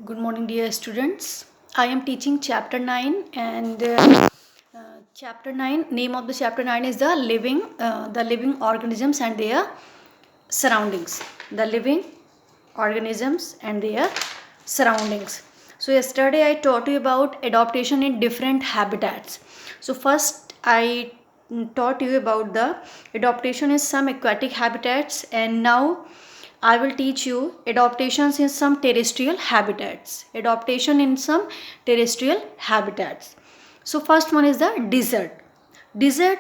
Good morning, dear students. I am teaching chapter 9, and chapter 9, name of the chapter 9 is the living organisms and their surroundings. The living organisms and their surroundings. So, yesterday I taught you about adaptation in different habitats. So, first I taught you about the adaptation in some aquatic habitats, and now I will teach you adaptations in some terrestrial habitats. Adaptation in some terrestrial habitats. So first one is the desert. Desert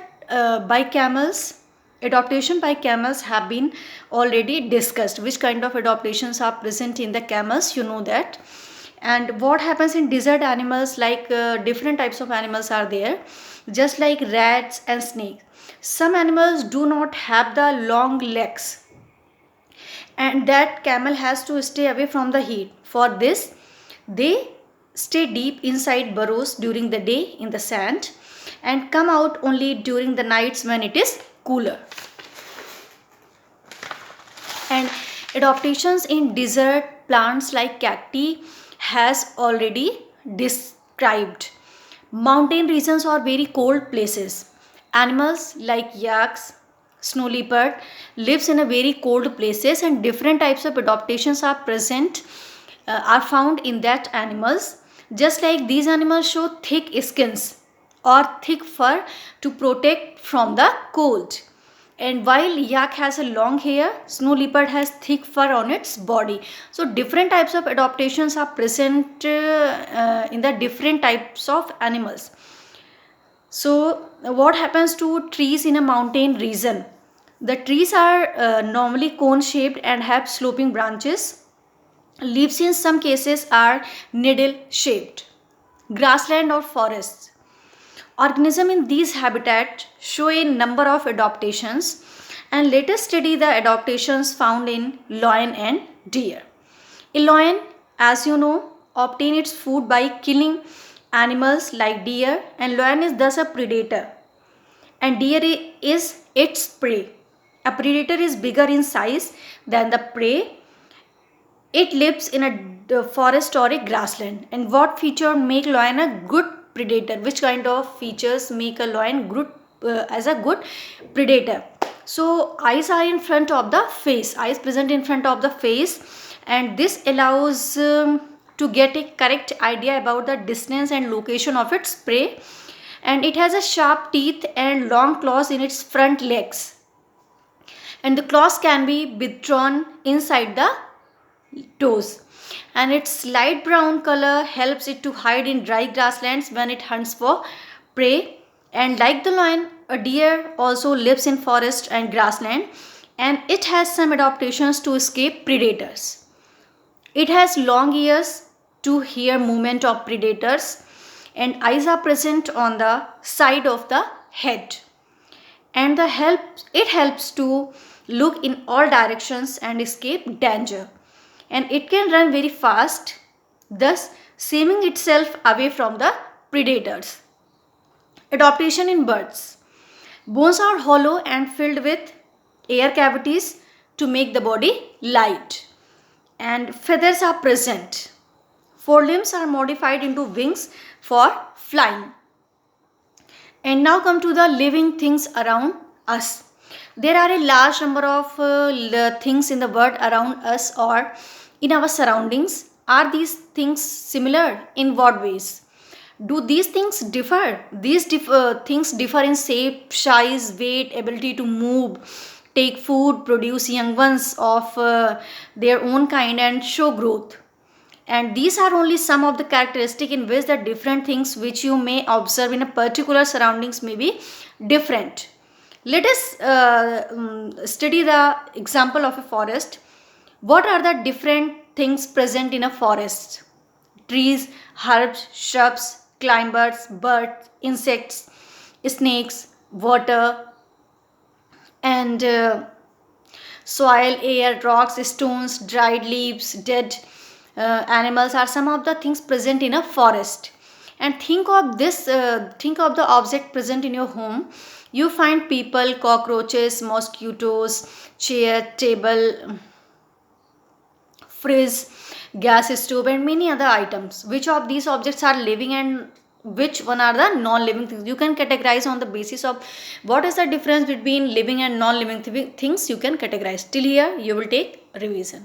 by camels. Adaptation by camels have been already discussed. Which kind of adaptations are present in the camels? You know that. And what happens in desert animals, like different types of animals are there, just like rats and snakes. Some animals do not have the long legs, and that camel has to stay away from the heat. For this, they stay deep inside burrows during the day in the sand and come out only during the nights when it is cooler. And adaptations in desert plants like cacti has already described. Mountain regions or very cold places. Animals like yaks, snow leopard lives in a very cold places, and different types of adaptations are present, are found in that animals. Just like these animals show thick skins or thick fur to protect from the cold. And while yak has a long hair, snow leopard has thick fur on its body. So different types of adaptations are present in the different types of animals. So what happens to trees in a mountain region? The trees are normally cone shaped and have sloping branches. Leaves in some cases are needle shaped. Grassland or forests. Organisms in these habitats show a number of adaptations, and let us study the adaptations found in lion and deer. A lion, as you know, obtains its food by killing animals like deer, and lion is thus a predator, and deer is its prey. A predator is bigger in size than the prey. It lives in a forest or a grassland. And what feature make lion a good predator? Which kind of features make a lion good as a good predator? So eyes are in front of the face. Eyes present in front of the face, and this allows to get a correct idea about the distance and location of its prey. And it has a sharp teeth and long claws in its front legs, and the claws can be withdrawn inside the toes, and its light brown color helps it to hide in dry grasslands when it hunts for prey. And like the lion, a deer also lives in forest and grassland, and it has some adaptations to escape predators. It has long ears to hear movement of predators, and eyes are present on the side of the head, and it helps to look in all directions and escape danger. And it can run very fast, thus saving itself away from the predators. Adaptation in birds. Bones are hollow and filled with air cavities to make the body light, and feathers are present. Forelimbs are modified into wings for flying. And now come to the living things around us. There are a large number of things in the world around us or in our surroundings. Are these things similar? In what ways? Do these things differ? These things differ in shape, size, weight, ability to move, take food, produce young ones of their own kind, and show growth. And these are only some of the characteristics in which the different things which you may observe in a particular surroundings may be different. Let us study the example of a forest. What are the different things present in a forest? Trees, herbs, shrubs, climbers, birds, insects, snakes, water, and soil, air, rocks, stones, dried leaves, dead animals are some of the things present in a forest. And think of the object present in your home. You find people, cockroaches, mosquitoes, chair, table, fridge, gas stove, and many other items. Which of these objects are living and which one are the non-living things? You can categorize on the basis of what is the difference between living and non-living things. You can categorize. Till here you will take revision.